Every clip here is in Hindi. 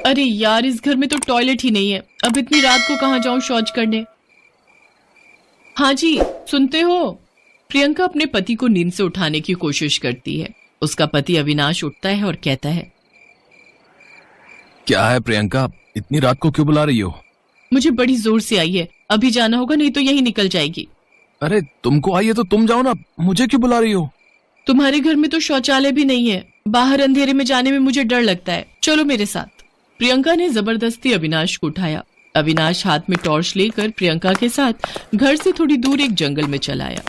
अरे यार, इस घर में तो टॉयलेट ही नहीं है। अब इतनी रात को कहाँ जाऊं शौच करने। हाँ जी, सुनते हो? प्रियंका अपने पति को नींद से उठाने की कोशिश करती है। उसका पति अविनाश उठता है और कहता है, क्या है प्रियंका, इतनी रात को क्यों बुला रही हो? मुझे बड़ी जोर से आई है, अभी जाना होगा नहीं तो यही निकल जाएगी। अरे तुमको आई है तो तुम जाओ ना, मुझे क्यों बुला रही हो? तुम्हारे घर में तो शौचालय भी नहीं है, बाहर अंधेरे में जाने में मुझे डर लगता है, चलो मेरे साथ। प्रियंका ने जबरदस्ती अविनाश को उठाया। अविनाश हाथ में टॉर्च लेकर प्रियंका के साथ घर से थोड़ी दूर एक जंगल में चला आया।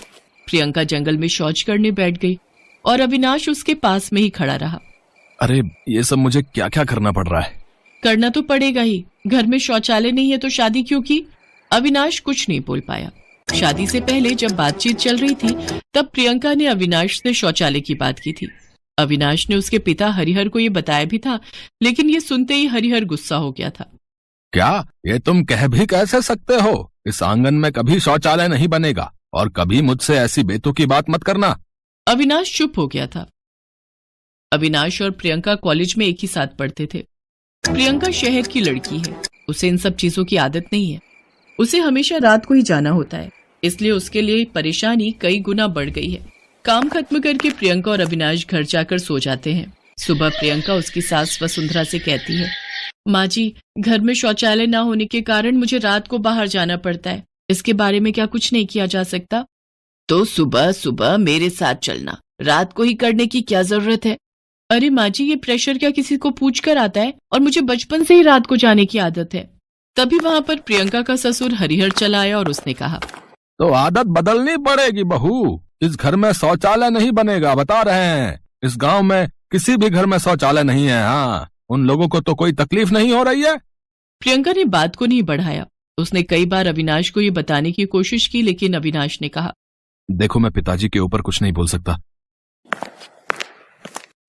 प्रियंका जंगल में शौच करने बैठ गई और अविनाश उसके पास में ही खड़ा रहा। अरे ये सब मुझे क्या क्या करना पड़ रहा है? करना तो पड़ेगा ही, घर में शौचालय नहीं है तो शादी क्यों की? अविनाश कुछ नहीं बोल पाया। शादी से पहले जब बातचीत चल रही थी तब प्रियंका ने अविनाश से शौचालय की बात की थी। अविनाश ने उसके पिता हरिहर को ये बताया भी था, लेकिन ये सुनते ही हरिहर गुस्सा हो गया था। क्या ये तुम कह भी कैसे सकते हो? इस आंगन में कभी शौचालय नहीं बनेगा और कभी मुझसे ऐसी बेतुकी बात मत करना। अविनाश चुप हो गया था। अविनाश और प्रियंका कॉलेज में एक ही साथ पढ़ते थे। प्रियंका शहर की लड़की है, उसे इन सब चीजों की आदत नहीं है। उसे हमेशा रात को ही जाना होता है, इसलिए उसके लिए परेशानी कई गुना बढ़ गई है। काम खत्म करके प्रियंका और अविनाश घर जाकर सो जाते हैं। सुबह प्रियंका उसकी सास वसुंधरा से कहती है, माँ जी, घर में शौचालय ना होने के कारण मुझे रात को बाहर जाना पड़ता है, इसके बारे में क्या कुछ नहीं किया जा सकता? तो सुबह सुबह मेरे साथ चलना, रात को ही करने की क्या जरूरत है? अरे माँ जी, ये प्रेशर क्या किसी को पूछ कर आता है? और मुझे बचपन से ही रात को जाने की आदत है। तभी वहां पर प्रियंका का ससुर हरिहर चला आया और उसने कहा, तो आदत बदलनी पड़ेगी बहू, इस घर में शौचालय नहीं बनेगा, बता रहे हैं। इस गांव में किसी भी घर में शौचालय नहीं है। हाँ, उन लोगों को तो कोई तकलीफ नहीं हो रही है। प्रियंका ने बात को नहीं बढ़ाया। उसने कई बार अविनाश को ये बताने की कोशिश की, लेकिन अविनाश ने कहा, देखो मैं पिताजी के ऊपर कुछ नहीं बोल सकता।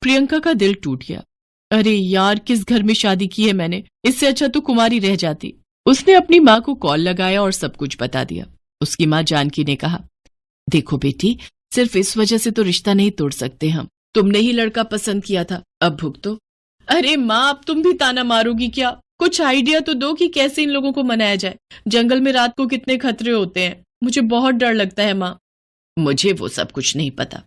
प्रियंका का दिल टूट गया। अरे यार, किस घर में शादी की है मैंने, इससे अच्छा तो कुमारी रह जाती। उसने अपनी माँ को कॉल लगाया और सब कुछ बता दिया। उसकी माँ जानकी ने कहा, देखो बेटी, सिर्फ इस वजह से तो रिश्ता नहीं तोड़ सकते हम। तुमने ही लड़का पसंद किया था, अब भुगतो। अरे माँ, अब तुम भी ताना मारोगी क्या? कुछ आइडिया तो दो कि कैसे इन लोगों को मनाया जाए। जंगल में रात को कितने खतरे होते हैं, मुझे बहुत डर लगता है माँ। मुझे वो सब कुछ नहीं पता।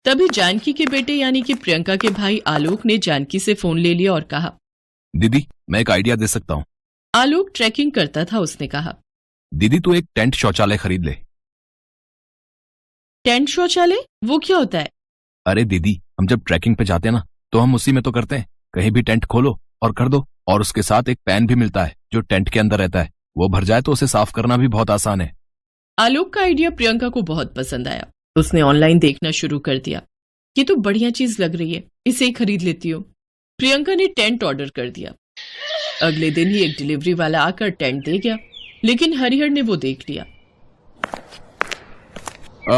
तभी जानकी के बेटे यानी कि प्रियंका के भाई आलोक ने जानकी से फोन ले लिया और कहा, दीदी मैं एक आइडिया दे सकता हूँ। आलोक ट्रैकिंग करता था। उसने कहा, दीदी तू एक टेंट शौचालय खरीद ले। टेंट शौचालय? वो क्या होता है? अरे दीदी, हम जब ट्रैकिंग पे जाते हैं ना तो हम उसी में तो करते हैं। कहीं भी टेंट खोलो और कर दो, और उसके साथ एक पैन भी मिलता है जो टेंट के अंदर रहता है। वो भर जाए तो उसे साफ करना भी बहुत आसान है। आलोक का आइडिया प्रियंका को बहुत पसंद आया। उसने ऑनलाइन देखना शुरू कर दिया। ये तो बढ़िया चीज लग रही है, इसे ही खरीद लेती हूँ। प्रियंका ने टेंट ऑर्डर कर दिया। अगले दिन ही एक डिलीवरी वाला आकर टेंट दे गया, लेकिन हरिहर ने वो देख लिया।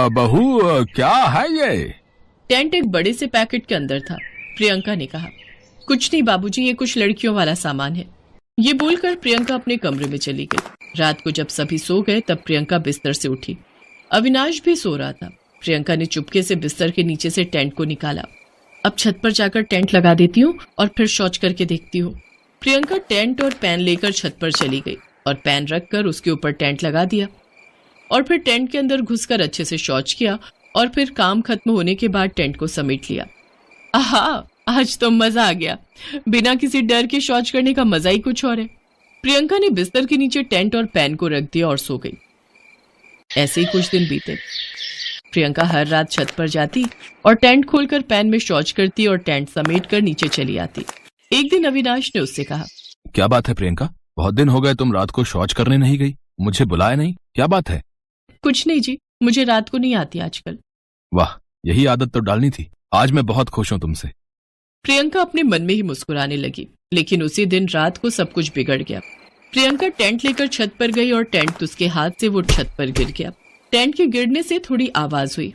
बहू क्या है ये? टेंट एक बड़े से पैकेट के अंदर था। प्रियंका ने कहा, कुछ नहीं बाबूजी, ये कुछ लड़कियों वाला सामान है। ये बोलकर प्रियंका अपने कमरे में चली गई। रात को जब सभी सो गए तब प्रियंका बिस्तर से उठी। अविनाश भी सो रहा था। प्रियंका ने चुपके से बिस्तर के नीचे से टेंट को निकाला। अब छत पर जाकर टेंट लगा देती हूँ और फिर शौच करके देखती हूँ। प्रियंका टेंट और पैन लेकर छत पर चली गई और पैन रखकर उसके ऊपर टेंट लगा दिया और फिर टेंट के अंदर घुसकर अच्छे से शौच किया और फिर काम खत्म होने के बाद टेंट को समेट लिया। आहा, आज तो मजा आ गया। बिना किसी डर के शौच करने का मजा ही कुछ और है। प्रियंका ने बिस्तर के नीचे टेंट और पैन को रख दिया और सो गई। ऐसे ही कुछ दिन बीते। प्रियंका हर रात छत पर जाती और टेंट खोलकर पैन में शौच करती और टेंट समेटकर नीचे चली आती। एक दिन अविनाश ने उससे कहा, क्या बात है प्रियंका, बहुत दिन हो गए तुम रात को शौच करने नहीं गई, मुझे बुलाया नहीं, क्या बात है? कुछ नहीं जी, मुझे रात को नहीं आती आजकल। वाह, यही आदत तो डालनी थी। आज मैं बहुत खुश हूँ तुमसे। प्रियंका अपने मन में ही मुस्कुराने लगी, लेकिन उसी दिन रात को सब कुछ बिगड़ गया। प्रियंका टेंट लेकर छत पर गई और टेंट उसके हाथ से वो छत पर गिर गया। टेंट के गिरने से थोड़ी आवाज हुई।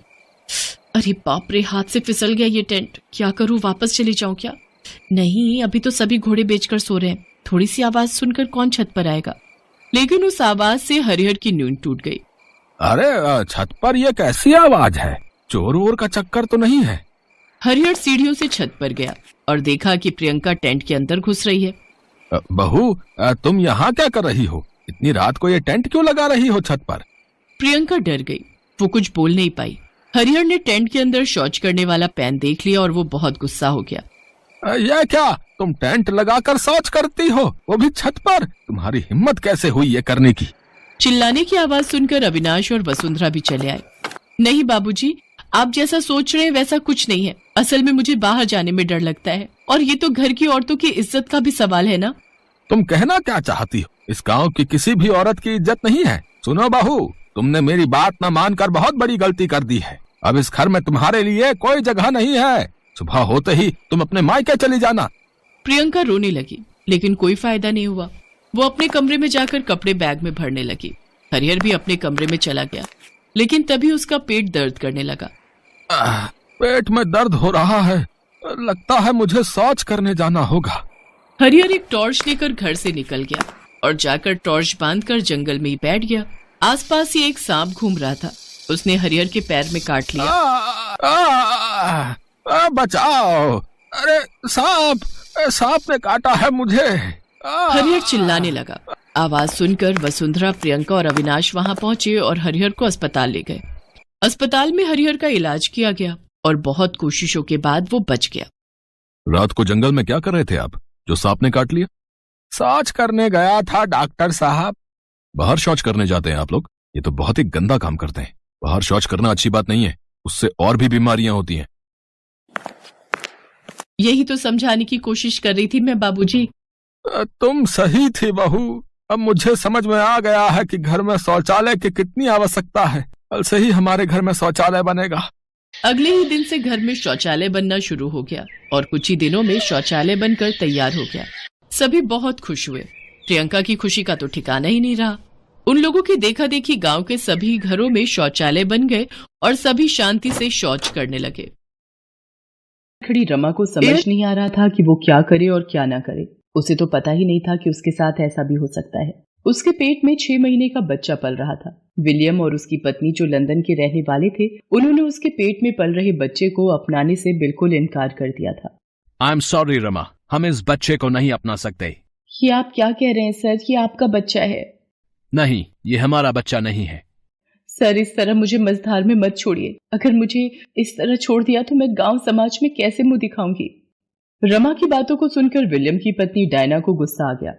अरे बाप रे, हाथ से फिसल गया ये टेंट। क्या करूं, वापस चली जाऊं क्या? नहीं, अभी तो सभी घोड़े बेचकर सो रहे हैं, थोड़ी सी आवाज सुनकर कौन छत पर आएगा। लेकिन उस आवाज से हरिहर की नींद टूट गई। अरे छत पर यह कैसी आवाज है? चोर वोर का चक्कर तो नहीं है? हरिहर सीढ़ियों से छत पर गया और देखा कि प्रियंका टेंट के अंदर घुस रही है। बहू, तुम यहाँ क्या कर रही हो? इतनी रात को ये टेंट क्यों लगा रही हो छत पर? प्रियंका डर गई। वो कुछ बोल नहीं पाई। हरिहर ने टेंट के अंदर शौच करने वाला पैन देख लिया और वो बहुत गुस्सा हो गया। यह क्या, तुम टेंट लगाकर शौच करती हो, वो भी छत पर? तुम्हारी हिम्मत कैसे हुई ये करने की? चिल्लाने की आवाज सुनकर अविनाश और वसुंधरा भी चले आए। नहीं बाबूजी, आप जैसा सोच रहे हैं वैसा कुछ नहीं है। असल में मुझे बाहर जाने में डर लगता है और ये तो घर की औरतों की इज्जत का भी सवाल है ना। तुम कहना क्या चाहती हो? इस गांव की किसी भी औरत की इज्जत नहीं है। सुनो बहू, तुमने मेरी बात न मानकर बहुत बड़ी गलती कर दी है। अब इस घर में तुम्हारे लिए कोई जगह नहीं है। सुबह होते ही तुम अपने मायके चली जाना। प्रियंका रोने लगी, लेकिन कोई फायदा नहीं हुआ। वो अपने कमरे में जाकर कपड़े बैग में भरने लगी। हरिहर भी अपने कमरे में चला गया, लेकिन तभी उसका पेट दर्द करने लगा। पेट में दर्द हो रहा है, लगता है मुझे शौच करने जाना होगा। हरिहर एक टॉर्च लेकर घर से निकल गया और जाकर टॉर्च बांधकर जंगल में ही बैठ गया। आसपास ही एक सांप घूम रहा था। उसने हरिहर के पैर में काट लिया। बचाओ! अरे सांप ने काटा है मुझे। हरिहर चिल्लाने लगा। आवाज सुनकर वसुंधरा, प्रियंका और अविनाश वहां पहुंचे और हरिहर को अस्पताल ले गए। अस्पताल में हरिहर का इलाज किया गया और बहुत कोशिशों के बाद वो बच गया। रात को जंगल में क्या कर रहे थे आप, जो सांप ने काट लिया? शौच करने गया था डॉक्टर साहब। बाहर शौच करने जाते हैं आप लोग? ये तो बहुत ही गंदा काम करते हैं। बाहर शौच करना अच्छी बात नहीं है, उससे और भी बीमारियां होती हैं। यही तो समझाने की कोशिश कर रही थी मैं बाबूजी। तुम सही थी बहू। अब मुझे समझ में आ गया है कि घर में शौचालय की कितनी आवश्यकता है। कल से ही हमारे घर में शौचालय बनेगा। अगले ही दिन से घर में शौचालय बनना शुरू हो गया और कुछ ही दिनों में शौचालय बनकर तैयार हो गया। सभी बहुत खुश हुए। प्रियंका की खुशी का तो ठिकाना ही नहीं रहा। उन लोगों की देखा देखी गांव के सभी घरों में शौचालय बन गए और सभी शांति से शौच करने लगे। खड़ी रमा को समझ नहीं आ रहा था कि वो क्या करे और क्या ना करे। उसे तो पता ही नहीं था कि उसके साथ ऐसा भी हो सकता है। उसके पेट में 6 महीने का बच्चा पल रहा था। विलियम और उसकी पत्नी जो लंदन के रहने वाले थे, उन्होंने उसके पेट में पल रहे बच्चे को अपनाने से बिल्कुल इनकार कर दिया था। आई एम सॉरी रमा, हम इस बच्चे को नहीं अपना सकते। ये आप क्या कह रहे हैं सर? ये आपका बच्चा है। नहीं, ये हमारा बच्चा नहीं है। सर, इस तरह मुझे मझधार में मत छोड़िए। अगर मुझे इस तरह छोड़ दिया तो मैं गांव समाज में कैसे मुंह दिखाऊंगी? रमा की बातों को सुनकर विलियम की पत्नी डायना को गुस्सा आ गया।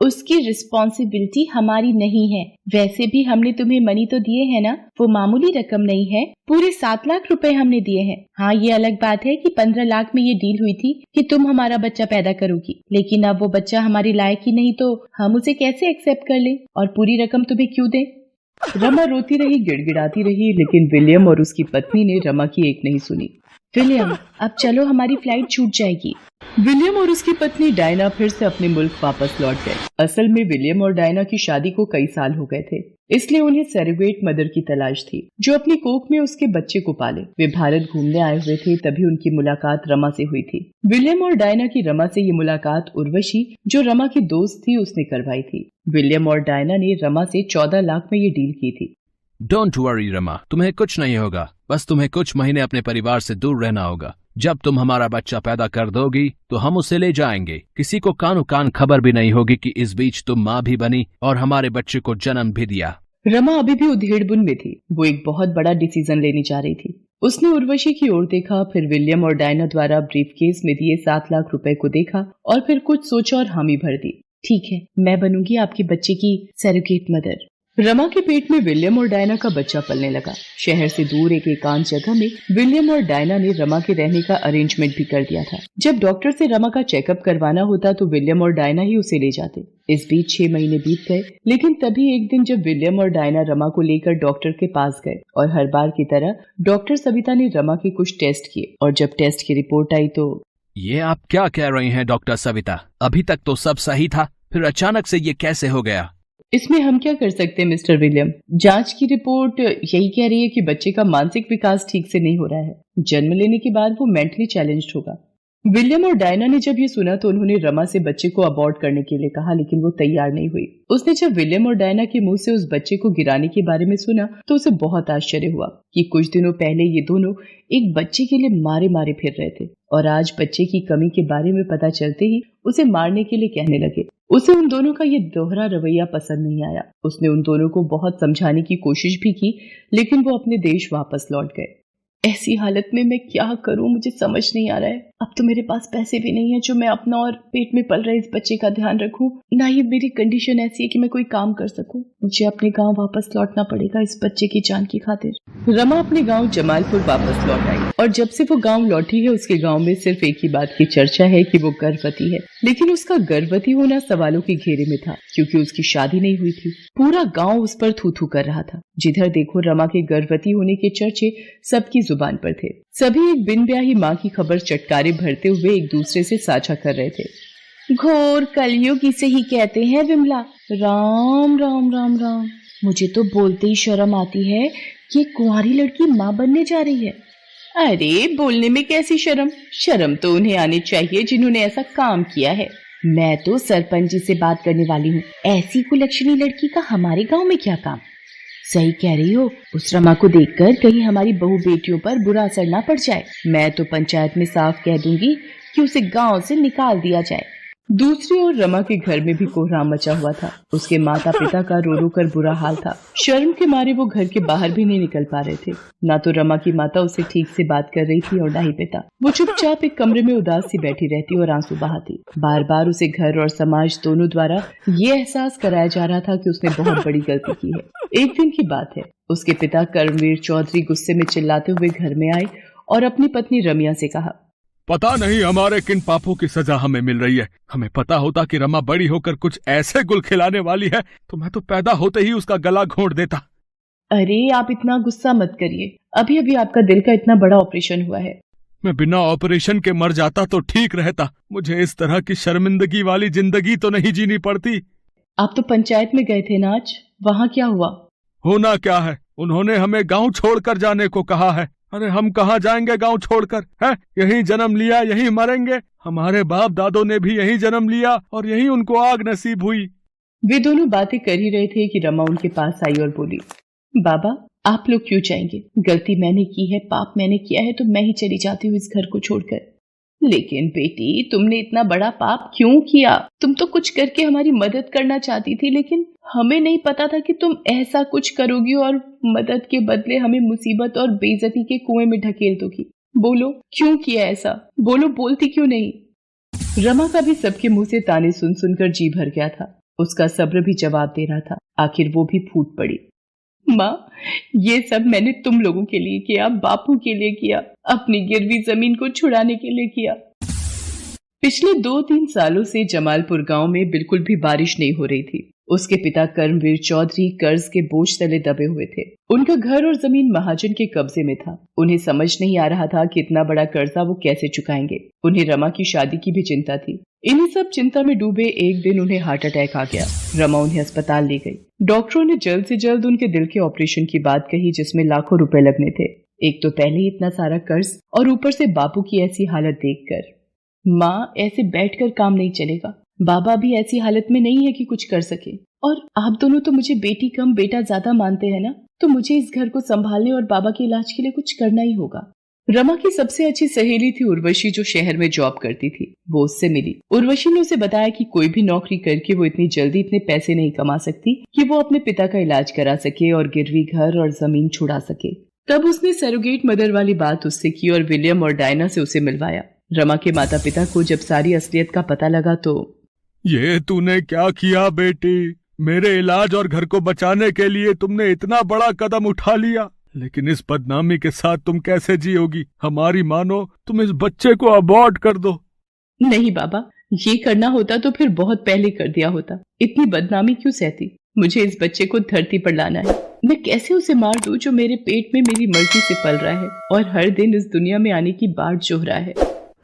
उसकी रिस्पॉन्सिबिलिटी हमारी नहीं है। वैसे भी हमने तुम्हें मनी तो दिए है ना, वो मामूली रकम नहीं है। पूरे 7 लाख रुपए हमने दिए हैं। हाँ, ये अलग बात है कि 15 लाख में ये डील हुई थी कि तुम हमारा बच्चा पैदा करोगी, लेकिन अब वो बच्चा हमारे लायक ही नहीं तो हम उसे कैसे एक्सेप्ट कर ले और पूरी रकम तुम्हें क्यों दें? रमा रोती रही, गिड़गिड़ाती रही, लेकिन विलियम और उसकी पत्नी ने रमा की एक नहीं सुनी। विलियम, अब चलो, हमारी फ्लाइट छूट जाएगी। विलियम और उसकी पत्नी डायना फिर से अपने मुल्क वापस लौट गए। असल में विलियम और डायना की शादी को कई साल हो गए थे, इसलिए उन्हें सैरोगेट मदर की तलाश थी जो अपनी कोख में उसके बच्चे को पाले। वे भारत घूमने आए हुए थे, तभी उनकी मुलाकात रमा से हुई थी। विलियम और डायना की रमा से ये मुलाकात उर्वशी, जो रमा की दोस्त थी, उसने करवाई थी। विलियम और डायना ने रमा से 14 लाख में ये डील की थी। डोंट वरी रमा, तुम्हें कुछ नहीं होगा। बस तुम्हें कुछ महीने अपने परिवार से दूर रहना होगा। जब तुम हमारा बच्चा पैदा कर दोगी तो हम उसे ले जाएंगे। किसी को कानो कान खबर भी नहीं होगी कि इस बीच तुम माँ भी बनी और हमारे बच्चे को जन्म भी दिया। रमा अभी भी उधेड़बुन में थी। वो एक बहुत बड़ा डिसीजन लेने जा रही थी। उसने उर्वशी की ओर देखा, फिर विलियम और डायना द्वारा ब्रीफकेस में दिए 7 लाख रुपए को देखा और फिर कुछ सोचा और हामी भर दी। ठीक है, मैं बनूंगी आपके बच्चे की सैरोगेट मदर। रमा के पेट में विलियम और डायना का बच्चा पलने लगा। शहर से दूर एक एकांत जगह में विलियम और डायना ने रमा के रहने का अरेंजमेंट भी कर दिया था। जब डॉक्टर से रमा का चेकअप करवाना होता तो विलियम और डायना ही उसे ले जाते। इस बीच 6 महीने बीत गए, लेकिन तभी एक दिन जब विलियम और डायना रमा को लेकर डॉक्टर के पास गए और हर बार की तरह डॉक्टर सविता ने रमा के कुछ टेस्ट किए और जब टेस्ट की रिपोर्ट आई तो ये आप क्या कह रही हैं डॉक्टर सविता? अभी तक तो सब सही था, फिर अचानक से ये कैसे हो गया? इसमें हम क्या कर सकते हैं मिस्टर विलियम? जांच की रिपोर्ट यही कह रही है कि बच्चे का मानसिक विकास ठीक से नहीं हो रहा है। जन्म लेने के बाद वो मेंटली चैलेंज्ड होगा। विलियम और डायना ने जब ये सुना तो उन्होंने रमा से बच्चे को अबॉर्ट करने के लिए कहा, लेकिन वो तैयार नहीं हुई। उसने जब विलियम और डायना के मुंह से उस बच्चे को गिराने के बारे में सुना तो उसे बहुत आश्चर्य हुआ कि कुछ दिनों पहले ये दोनों एक बच्चे के लिए मारे मारे फिर रहे थे और आज बच्चे की कमी के बारे में पता चलते ही उसे मारने के लिए कहने लगे। उसे उन दोनों का ये दोहरा रवैया पसंद नहीं आया। उसने उन दोनों को बहुत समझाने की कोशिश भी की, लेकिन वो अपने देश वापस लौट गए। ऐसी हालत में मैं क्या करूं, मुझे समझ नहीं आ रहा है। अब तो मेरे पास पैसे भी नहीं है जो मैं अपना और पेट में पल रहे इस बच्चे का ध्यान रखूं, ना ही मेरी कंडीशन ऐसी है कि मैं कोई काम कर सकूं। मुझे अपने गांव वापस लौटना पड़ेगा इस बच्चे की जान की खातिर। रमा अपने गांव जमालपुर वापस लौट आई और जब से वो गांव लौटी है उसके गांव में सिर्फ एक ही बात की चर्चा है कि वो गर्भवती है। लेकिन उसका गर्भवती होना सवालों के घेरे में था, क्योंकि उसकी शादी नहीं हुई थी। पूरा गांव उस पर थू थू कर रहा था। जिधर देखो रमा के गर्भवती होने के चर्चे सबकी जुबान पर थे। सभी एक बिन ब्याही माँ की खबर चटकारे भरते हुए एक दूसरे से साझा कर रहे थे। घोर कलयुग इसे ही कहते हैं विमला। राम राम राम राम, मुझे तो बोलते ही शर्म आती है कि कुंवारी लड़की माँ बनने जा रही है। अरे बोलने में कैसी शर्म, शर्म तो उन्हें आनी चाहिए जिन्होंने ऐसा काम किया है। मैं तो सरपंच जी से बात करने वाली हूँ। ऐसी कुलक्षणी लड़की का हमारे गांव में क्या काम। सही कह रही हो, उस रमा को देखकर कहीं हमारी बहू बेटियों पर बुरा असर ना पड़ जाए। मैं तो पंचायत में साफ कह दूंगी कि उसे गांव से निकाल दिया जाए। दूसरी ओर रमा के घर में भी कोहराम मचा हुआ था। उसके माता पिता का रो रो कर बुरा हाल था। शर्म के मारे वो घर के बाहर भी नहीं निकल पा रहे थे। ना तो रमा की माता उसे ठीक से बात कर रही थी और ना ही पिता। वो चुपचाप एक कमरे में उदास सी बैठी रहती और आंसू बहाती। बार बार उसे घर और समाज दोनों द्वारा ये एहसास कराया जा रहा था कि उसने बहुत बड़ी गलती की है। एक दिन की बात है, उसके पिता कर्मवीर चौधरी गुस्से में चिल्लाते हुए घर में आए और अपनी पत्नी रमिया से कहा, पता नहीं हमारे किन पापों की सजा हमें मिल रही है। हमें पता होता कि रमा बड़ी होकर कुछ ऐसे गुल खिलाने वाली है तो मैं तो पैदा होते ही उसका गला घोंट देता। अरे आप इतना गुस्सा मत करिए, अभी अभी आपका दिल का इतना बड़ा ऑपरेशन हुआ है। मैं बिना ऑपरेशन के मर जाता तो ठीक रहता। मुझे इस तरह की शर्मिंदगी वाली जिंदगी तो नहीं जीनी पड़ती। आप तो पंचायत में गए थे ना आज, वहाँ क्या हुआ? होना क्या है, उन्होंने हमें गांव छोड़कर जाने को कहा है। अरे हम कहाँ जाएंगे गांव छोड़कर, है? यहीं जन्म लिया, यहीं मरेंगे। हमारे बाप दादों ने भी यहीं जन्म लिया और यहीं उनको आग नसीब हुई। वे दोनों बातें कर ही रहे थे कि रमा उनके पास आई और बोली, बाबा आप लोग क्यों जाएंगे? गलती मैंने की है, पाप मैंने किया है, तो मैं ही चली जाती हूँ इस घर को छोड़कर। लेकिन बेटी तुमने इतना बड़ा पाप क्यों किया? तुम तो कुछ करके हमारी मदद करना चाहती थी, लेकिन हमें नहीं पता था कि तुम ऐसा कुछ करोगी और मदद के बदले हमें मुसीबत और बेइज्जती के कुएं में ढकेल दोगी। बोलो क्यों किया ऐसा? बोलो, बोलती क्यों नहीं? रमा का भी सबके मुंह से ताने सुन सुनकर जी भर गया था। उसका सब्र भी जवाब दे रहा था। आखिर वो भी फूट पड़ी, माँ ये सब मैंने तुम लोगों के लिए किया, बापू के लिए किया, अपनी गिरवी जमीन को छुड़ाने के लिए किया। पिछले 2-3 सालों से जमालपुर गांव में बिल्कुल भी बारिश नहीं हो रही थी। उसके पिता कर्मवीर चौधरी कर्ज के बोझ तले दबे हुए थे। उनका घर और जमीन महाजन के कब्जे में था। उन्हें समझ नहीं आ रहा था कि इतना बड़ा कर्जा वो कैसे चुकाएंगे। उन्हें रमा की शादी की भी चिंता थी। इन्हीं सब चिंता में डूबे एक दिन उन्हें हार्ट अटैक आ गया। रमा उन्हें अस्पताल ले गई। डॉक्टरों ने जल्द से जल्द उनके दिल के ऑपरेशन की बात कही, जिसमें लाखों रुपए लगने थे। एक तो पहले ही इतना सारा कर्ज और ऊपर से बापू की ऐसी हालत देखकर। माँ ऐसे बैठकर काम नहीं चलेगा। बाबा भी ऐसी हालत में नहीं है कि कुछ कर सके, और आप दोनों तो मुझे बेटी कम बेटा ज्यादा मानते हैं ना, तो मुझे इस घर को संभालने और बाबा के इलाज के लिए कुछ करना ही होगा। रमा की सबसे अच्छी सहेली थी उर्वशी, जो शहर में जॉब करती थी। वो उससे मिली। उर्वशी ने उसे बताया कि कोई भी नौकरी करके वो इतनी जल्दी इतने पैसे नहीं कमा सकती कि वो अपने पिता का इलाज करा सके और गिरवी घर और जमीन छुड़ा सके। तब उसने सरोगेट मदर वाली बात उससे की और विलियम और डायना से उसे मिलवाया। रमा के माता पिता को जब सारी असलियत का पता लगा तो, ये तूने क्या किया बेटी? मेरे इलाज और घर को बचाने के लिए तुमने इतना बड़ा कदम उठा लिया, लेकिन इस बदनामी के साथ तुम कैसे जियोगी? हमारी मानो तुम इस बच्चे को अबॉर्ट कर दो। नहीं बाबा, ये करना होता तो फिर बहुत पहले कर दिया होता। इतनी बदनामी क्यों सहती? मुझे इस बच्चे को धरती पर लाना है। मैं कैसे उसे मार दूं जो मेरे पेट में मेरी मर्जी से पल रहा है और हर दिन इस दुनिया में आने की बाट जोह रहा है।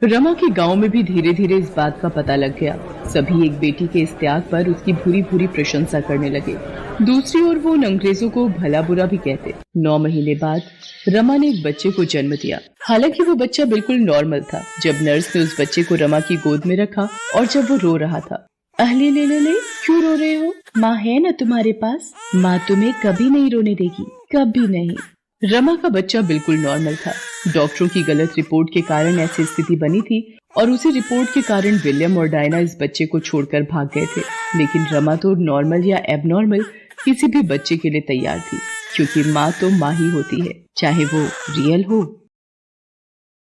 रमा के गांव में भी धीरे धीरे इस बात का पता लग गया। सभी एक बेटी के इस त्याग पर उसकी भूरी भूरी प्रशंसा करने लगे। दूसरी ओर वो उन अंग्रेजों को भला बुरा भी कहते। 9 महीने बाद रमा ने एक बच्चे को जन्म दिया। हालांकि वो बच्चा बिल्कुल नॉर्मल था। जब नर्स ने उस बच्चे को रमा की गोद में रखा और जब वो रो रहा था, अहले ले क्यों रो रहे हो? माँ है ना तुम्हारे पास, माँ तुम्हें कभी नहीं रोने देगी, कभी नहीं। रमा का बच्चा बिल्कुल नॉर्मल था। डॉक्टरों की गलत रिपोर्ट के कारण ऐसी स्थिति बनी थी और उसी रिपोर्ट के कारण विलियम और डायना इस बच्चे को छोड़कर भाग गए थे। लेकिन रमा तो नॉर्मल या एबनॉर्मल किसी भी बच्चे के लिए तैयार थी, क्योंकि माँ तो माँ ही होती है, चाहे वो रियल हो